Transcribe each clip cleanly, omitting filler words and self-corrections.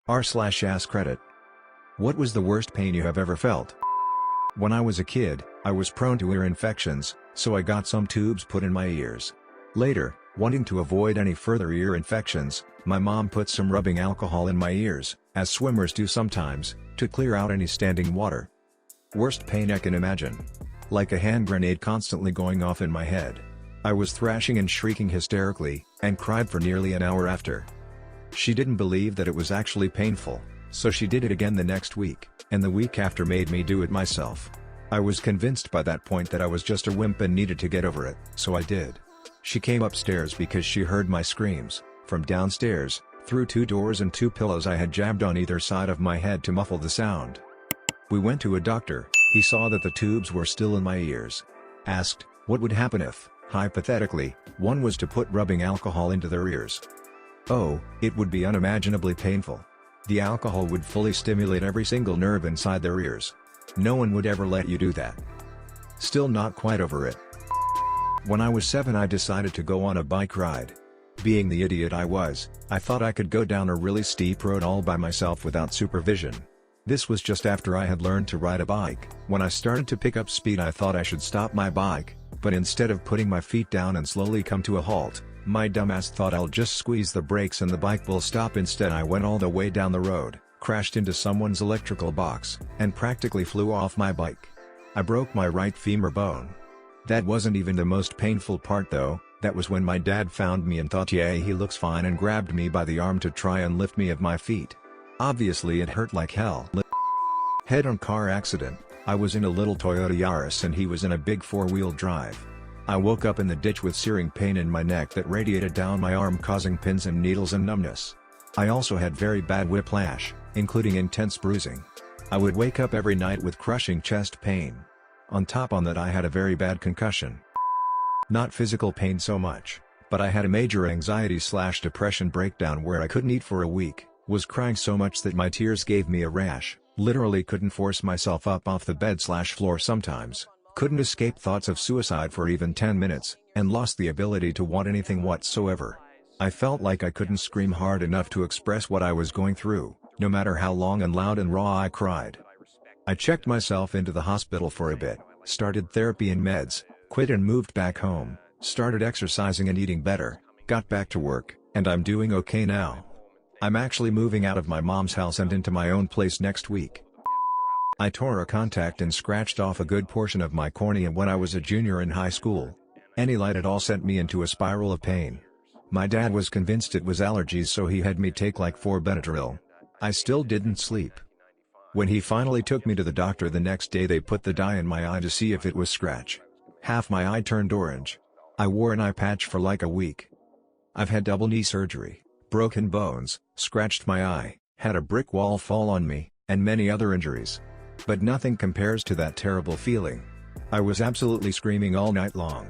r/AskReddit. What was the worst pain you have ever felt? When I was a kid, I was prone to ear infections, so I got some tubes put in my ears. Later, wanting to avoid any further ear infections, my mom put some rubbing alcohol in my ears, as swimmers do sometimes, to clear out any standing water. Worst pain I can imagine. Like a hand grenade constantly going off in my head. I was thrashing and shrieking hysterically, and cried for nearly an hour after. She didn't believe that it was actually painful, so she did it again the next week, and the week after made me do it myself. I was convinced by that point that I was just a wimp and needed to get over it, so I did. She came upstairs because she heard my screams, from downstairs, through 2 doors and 2 pillows I had jammed on either side of my head to muffle the sound. We went to a doctor. He saw that the tubes were still in my ears. Asked, what would happen if, hypothetically, one was to put rubbing alcohol into their ears. Oh, it would be unimaginably painful. The alcohol would fully stimulate every single nerve inside their ears. No one would ever let you do that. Still not quite over it. When I was 7 I decided to go on a bike ride. Being the idiot I was, I thought I could go down a really steep road all by myself without supervision. This was just after I had learned to ride a bike. When I started to pick up speed I thought I should stop my bike, but instead of putting my feet down and slowly come to a halt, my dumbass thought I'll just squeeze the brakes and the bike will stop. Instead I went all the way down the road, crashed into someone's electrical box, and practically flew off my bike. I broke my right femur bone. That wasn't even the most painful part though. That was when my dad found me and thought yeah he looks fine and grabbed me by the arm to try and lift me off my feet. Obviously it hurt like hell. Head-on car accident. I was in a little Toyota Yaris and he was in a big 4-wheel drive. I woke up in the ditch with searing pain in my neck that radiated down my arm causing pins and needles and numbness. I also had very bad whiplash, including intense bruising. I would wake up every night with crushing chest pain. On top of that I had a very bad concussion. Not physical pain so much, but I had a major anxiety/depression breakdown where I couldn't eat for a week, was crying so much that my tears gave me a rash, literally couldn't force myself up off the bed/floor sometimes, couldn't escape thoughts of suicide for even 10 minutes, and lost the ability to want anything whatsoever. I felt like I couldn't scream hard enough to express what I was going through, no matter how long and loud and raw I cried. I checked myself into the hospital for a bit, started therapy and meds, quit and moved back home, started exercising and eating better, got back to work, and I'm doing okay now. I'm actually moving out of my mom's house and into my own place next week. I tore a contact and scratched off a good portion of my cornea when I was a junior in high school. Any light at all sent me into a spiral of pain. My dad was convinced it was allergies so he had me take like 4 Benadryl. I still didn't sleep. When he finally took me to the doctor the next day they put the dye in my eye to see if it was scratch. Half my eye turned orange. I wore an eye patch for like a week. I've had double knee surgery, broken bones, scratched my eye, had a brick wall fall on me, and many other injuries. But nothing compares to that terrible feeling. I was absolutely screaming all night long.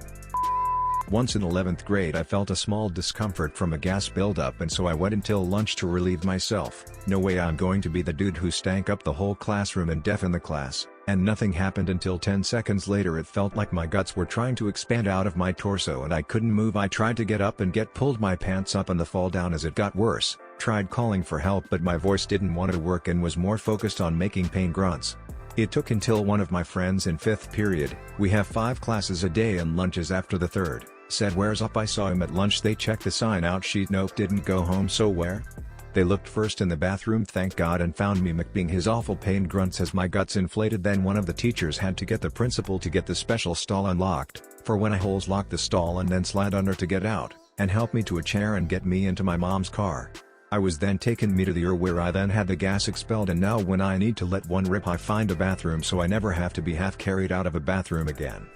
Once in 11th grade I felt a small discomfort from a gas buildup and so I went until lunch to relieve myself. No way I'm going to be the dude who stank up the whole classroom and deafened the class, and nothing happened until 10 seconds later. It felt like my guts were trying to expand out of my torso and I couldn't move. I tried to get up and pulled my pants up and the fall down as it got worse, tried calling for help but my voice didn't want to work and was more focused on making pain grunts. It took until one of my friends in 5th period, we have 5 classes a day and lunches after the 3rd, said where's up. I saw him at lunch. They checked the sign out sheet. Nope, didn't go home. So where? They looked first in the bathroom thank God and found me McBeing his awful pain grunts as my guts inflated. Then one of the teachers had to get the principal to get the special stall unlocked, for when I holes lock the stall and then slide under to get out, and help me to a chair and get me into my mom's car. I was then taken me to the ER where I then had the gas expelled and now when I need to let one rip I find a bathroom so I never have to be half carried out of a bathroom again.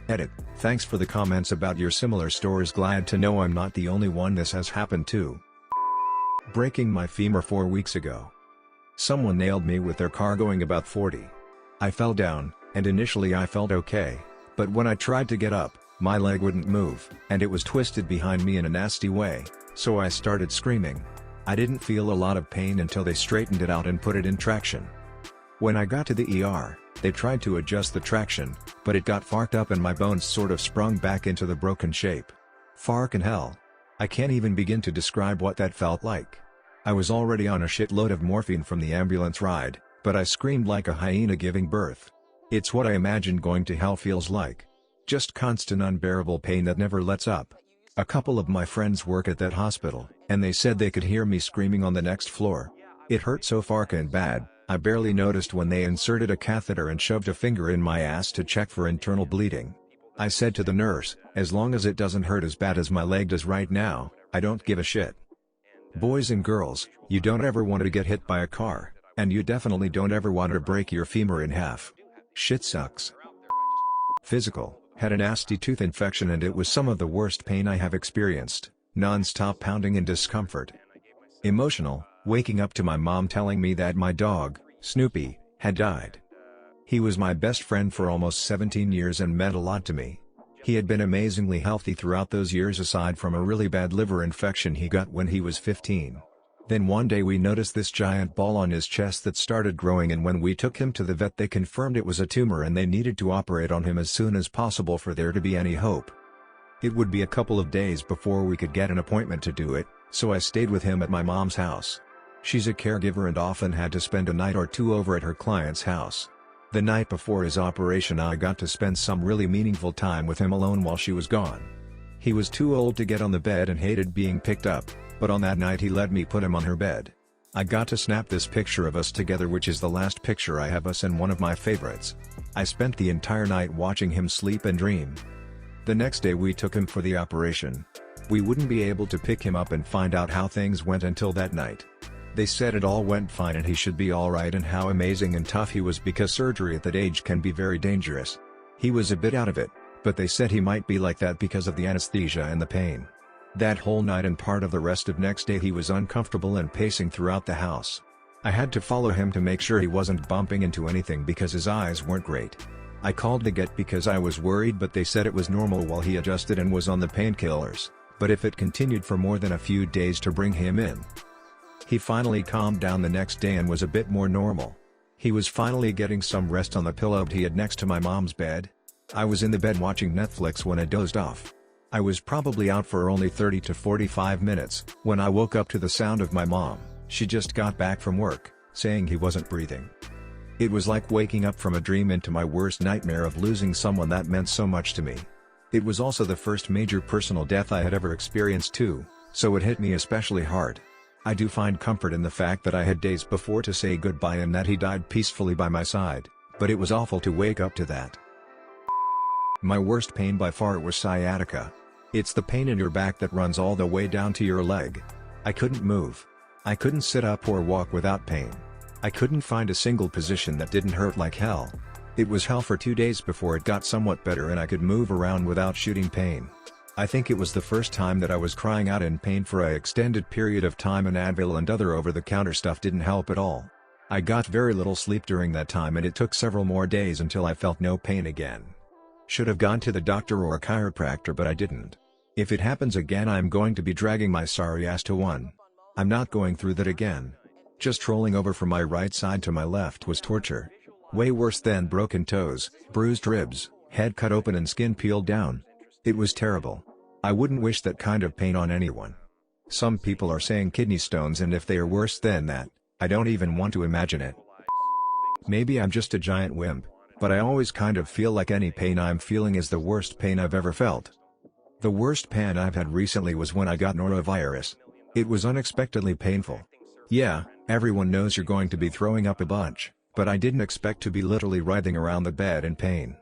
Edit. Thanks for the comments about your similar stories. Glad to know I'm not the only one this has happened to. Breaking my femur 4 weeks ago. Someone nailed me with their car going about 40. I fell down, and initially I felt okay, but when I tried to get up, my leg wouldn't move, and it was twisted behind me in a nasty way, so I started screaming. I didn't feel a lot of pain until they straightened it out and put it in traction. When I got to the ER, they tried to adjust the traction, but it got fucked up and my bones sort of sprung back into the broken shape. Farkin' hell. I can't even begin to describe what that felt like. I was already on a shitload of morphine from the ambulance ride, but I screamed like a hyena giving birth. It's what I imagined going to hell feels like. Just constant unbearable pain that never lets up. A couple of my friends work at that hospital, and they said they could hear me screaming on the next floor. It hurt so fucking bad, I barely noticed when they inserted a catheter and shoved a finger in my ass to check for internal bleeding. I said to the nurse, as long as it doesn't hurt as bad as my leg does right now, I don't give a shit. Boys and girls, you don't ever want to get hit by a car, and you definitely don't ever want to break your femur in half. Shit sucks. Physical, had a nasty tooth infection and it was some of the worst pain I have experienced, non-stop pounding and discomfort. Emotional, waking up to my mom telling me that my dog, Snoopy, had died. He was my best friend for almost 17 years and meant a lot to me. He had been amazingly healthy throughout those years aside from a really bad liver infection he got when he was 15. Then one day we noticed this giant ball on his chest that started growing, and when we took him to the vet they confirmed it was a tumor and they needed to operate on him as soon as possible for there to be any hope. It would be a couple of days before we could get an appointment to do it, so I stayed with him at my mom's house. She's a caregiver and often had to spend a night or two over at her client's house. The night before his operation I got to spend some really meaningful time with him alone while she was gone. He was too old to get on the bed and hated being picked up, but on that night he let me put him on her bed. I got to snap this picture of us together, which is the last picture I have us and one of my favorites. I spent the entire night watching him sleep and dream. The next day we took him for the operation. We wouldn't be able to pick him up and find out how things went until that night. They said it all went fine and he should be alright and how amazing and tough he was because surgery at that age can be very dangerous. He was a bit out of it, but they said he might be like that because of the anesthesia and the pain. That whole night and part of the rest of next day he was uncomfortable and pacing throughout the house. I had to follow him to make sure he wasn't bumping into anything because his eyes weren't great. I called the vet because I was worried, but they said it was normal while he adjusted and was on the painkillers, but if it continued for more than a few days to bring him in. He finally calmed down the next day and was a bit more normal. He was finally getting some rest on the pillow he had next to my mom's bed. I was in the bed watching Netflix when I dozed off. I was probably out for only 30 to 45 minutes, when I woke up to the sound of my mom. She just got back from work, saying he wasn't breathing. It was like waking up from a dream into my worst nightmare of losing someone that meant so much to me. It was also the first major personal death I had ever experienced too, so it hit me especially hard. I do find comfort in the fact that I had days before to say goodbye and that he died peacefully by my side, but it was awful to wake up to that. My worst pain by far was sciatica. It's the pain in your back that runs all the way down to your leg. I couldn't move. I couldn't sit up or walk without pain. I couldn't find a single position that didn't hurt like hell. It was hell for 2 days before it got somewhat better and I could move around without shooting pain. I think it was the first time that I was crying out in pain for an extended period of time, and Advil and other over-the-counter stuff didn't help at all. I got very little sleep during that time and it took several more days until I felt no pain again. Should have gone to the doctor or a chiropractor, but I didn't. If it happens again I'm going to be dragging my sorry ass to one. I'm not going through that again. Just rolling over from my right side to my left was torture. Way worse than broken toes, bruised ribs, head cut open and skin peeled down. It was terrible. I wouldn't wish that kind of pain on anyone. Some people are saying kidney stones, and if they are worse than that, I don't even want to imagine it. Maybe I'm just a giant wimp, but I always kind of feel like any pain I'm feeling is the worst pain I've ever felt. The worst pain I've had recently was when I got norovirus. It was unexpectedly painful. Yeah, everyone knows you're going to be throwing up a bunch, but I didn't expect to be literally writhing around the bed in pain.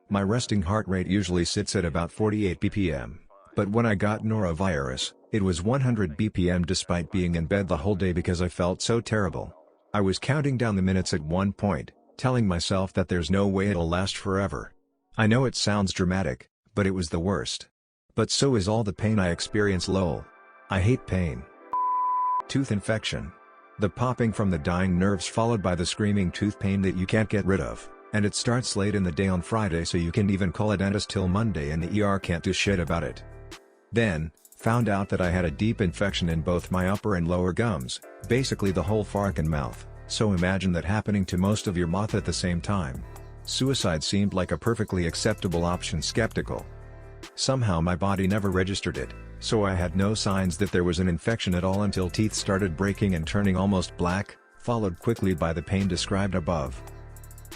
My resting heart rate usually sits at about 48 BPM, but when I got norovirus, it was 100 BPM despite being in bed the whole day because I felt so terrible. I was counting down the minutes at one point, telling myself that there's no way it'll last forever. I know it sounds dramatic, but it was the worst. But so is all the pain I experience. Lol. I hate pain. Tooth infection. The popping from the dying nerves followed by the screaming tooth pain that you can't get rid of, and it starts late in the day on Friday, so you can even call a dentist till Monday and the ER can't do shit about it. Then, found out that I had a deep infection in both my upper and lower gums, basically the whole fucking mouth, so imagine that happening to most of your mouth at the same time. Suicide seemed like a perfectly acceptable option. Skeptical. Somehow my body never registered it, so I had no signs that there was an infection at all until teeth started breaking and turning almost black, followed quickly by the pain described above.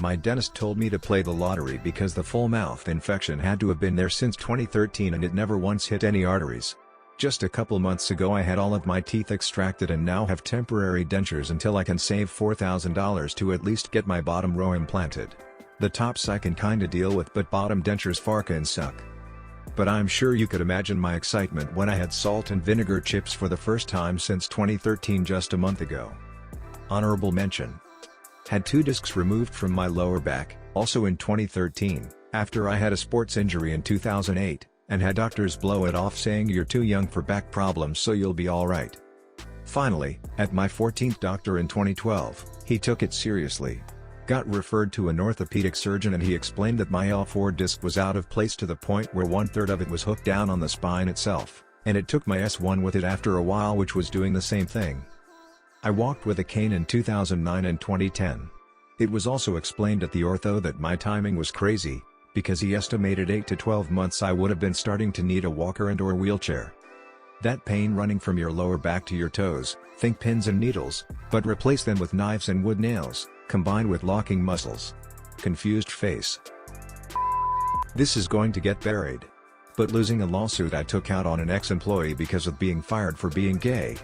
My dentist told me to play the lottery because the full mouth infection had to have been there since 2013 and it never once hit any arteries. Just a couple months ago I had all of my teeth extracted and now have temporary dentures until I can save $4,000 to at least get my bottom row implanted. The tops I can kinda deal with, but bottom dentures can suck. But I'm sure you could imagine my excitement when I had salt and vinegar chips for the first time since 2013 just a month ago. Honorable mention. Had 2 discs removed from my lower back, also in 2013, after I had a sports injury in 2008, and had doctors blow it off saying you're too young for back problems so you'll be alright. Finally, at my 14th doctor in 2012, he took it seriously. Got referred to an orthopedic surgeon and he explained that my L4 disc was out of place to the point where 1/3 of it was hooked down on the spine itself, and it took my S1 with it after a while, which was doing the same thing. I walked with a cane in 2009 and 2010. It was also explained at the ortho that my timing was crazy, because he estimated 8 to 12 months I would have been starting to need a walker and/or wheelchair. That pain running from your lower back to your toes, think pins and needles, but replace them with knives and wood nails, combined with locking muscles. Confused face. This is going to get buried. But losing a lawsuit I took out on an ex-employee because of being fired for being gay.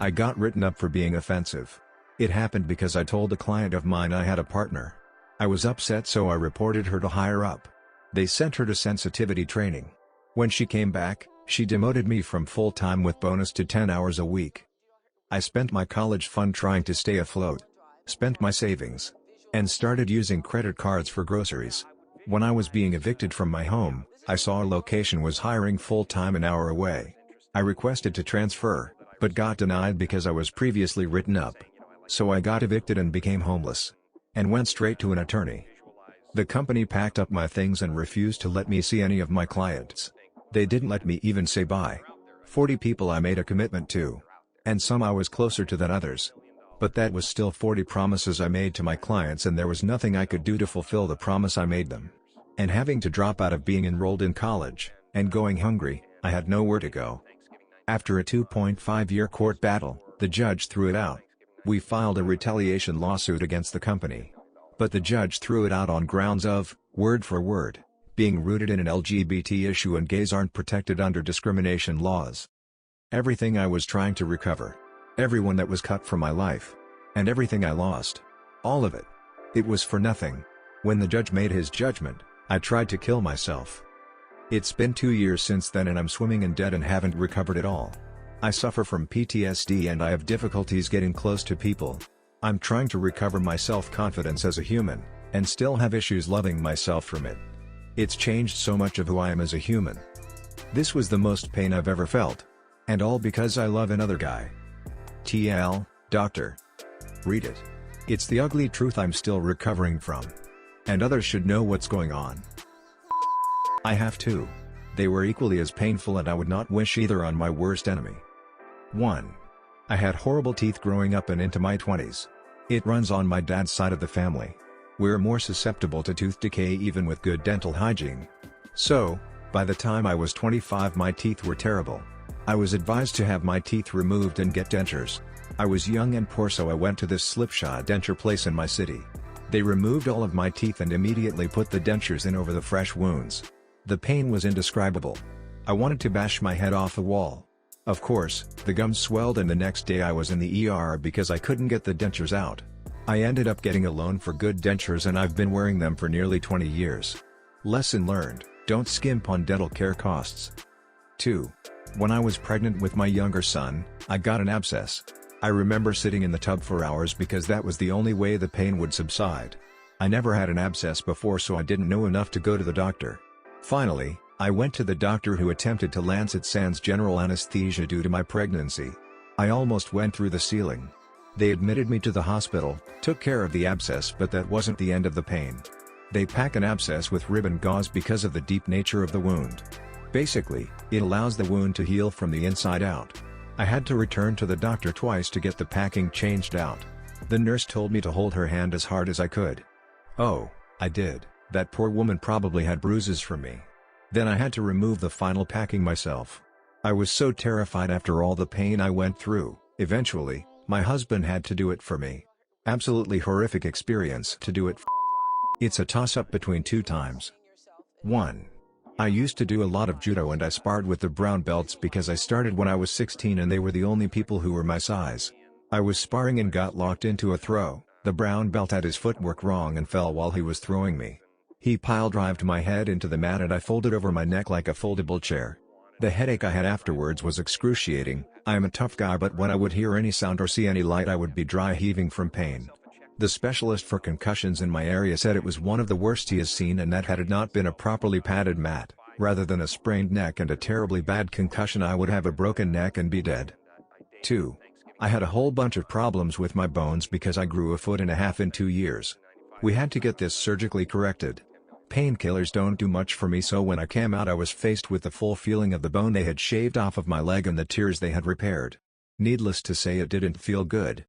I got written up for being offensive. It happened because I told a client of mine I had a partner. I was upset, so I reported her to higher up. They sent her to sensitivity training. When she came back, she demoted me from full-time with bonus to 10 hours a week. I spent my college fund trying to stay afloat. Spent my savings. And started using credit cards for groceries. When I was being evicted from my home, I saw a location was hiring full-time an hour away. I requested to transfer, but got denied because I was previously written up. So I got evicted and became homeless. And went straight to an attorney. The company packed up my things and refused to let me see any of my clients. They didn't let me even say bye. 40 people I made a commitment to. And some I was closer to than others. But that was still 40 promises I made to my clients, and there was nothing I could do to fulfill the promise I made them. And having to drop out of being enrolled in college, and going hungry, I had nowhere to go. After a 2.5-year court battle, the judge threw it out. We filed a retaliation lawsuit against the company. But the judge threw it out on grounds of, word for word, being rooted in an LGBT issue and gays aren't protected under discrimination laws. Everything I was trying to recover. Everyone that was cut from my life. And everything I lost. All of it. It was for nothing. When the judge made his judgment, I tried to kill myself. It's been 2 years since then and I'm swimming in debt and haven't recovered at all. I suffer from PTSD and I have difficulties getting close to people. I'm trying to recover my self-confidence as a human, and still have issues loving myself from it. It's changed so much of who I am as a human. This was the most pain I've ever felt. And all because I love another guy. TL, doctor. Read it. It's the ugly truth I'm still recovering from. And others should know what's going on. I have two. They were equally as painful and I would not wish either on my worst enemy. 1. I had horrible teeth growing up and into my 20s. It runs on my dad's side of the family. We're more susceptible to tooth decay even with good dental hygiene. So, by the time I was 25 my teeth were terrible. I was advised to have my teeth removed and get dentures. I was young and poor, so I went to this slipshod denture place in my city. They removed all of my teeth and immediately put the dentures in over the fresh wounds. The pain was indescribable. I wanted to bash my head off the wall. Of course, the gums swelled and the next day I was in the ER because I couldn't get the dentures out. I ended up getting a loan for good dentures and I've been wearing them for nearly 20 years. Lesson learned, don't skimp on dental care costs. 2. When I was pregnant with my younger son, I got an abscess. I remember sitting in the tub for hours because that was the only way the pain would subside. I never had an abscess before, so I didn't know enough to go to the doctor. Finally, I went to the doctor who attempted to Lancet sans general anesthesia due to my pregnancy. I almost went through the ceiling. They admitted me to the hospital, took care of the abscess, but that wasn't the end of the pain. They pack an abscess with ribbon gauze because of the deep nature of the wound. Basically, it allows the wound to heal from the inside out. I had to return to the doctor twice to get the packing changed out. The nurse told me to hold her hand as hard as I could. Oh, I did. That poor woman probably had bruises from me. Then I had to remove the final packing myself. I was so terrified after all the pain I went through. Eventually, my husband had to do it for me. Absolutely horrific experience to do it. It's a toss-up between two times. 1. I used to do a lot of judo and I sparred with the brown belts because I started when I was 16 and they were the only people who were my size. I was sparring and got locked into a throw. The brown belt had his footwork wrong and fell while he was throwing me. He pile-drived my head into the mat and I folded over my neck like a foldable chair. The headache I had afterwards was excruciating. I am a tough guy, but when I would hear any sound or see any light I would be dry heaving from pain. The specialist for concussions in my area said it was one of the worst he has seen, and that had it not been a properly padded mat, rather than a sprained neck and a terribly bad concussion, I would have a broken neck and be dead. 2. I had a whole bunch of problems with my bones because I grew 1.5 feet in 2 years. We had to get this surgically corrected. Painkillers don't do much for me, so when I came out I was faced with the full feeling of the bone they had shaved off of my leg and the tears they had repaired. Needless to say, it didn't feel good.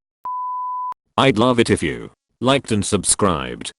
I'd love it if you liked and subscribed.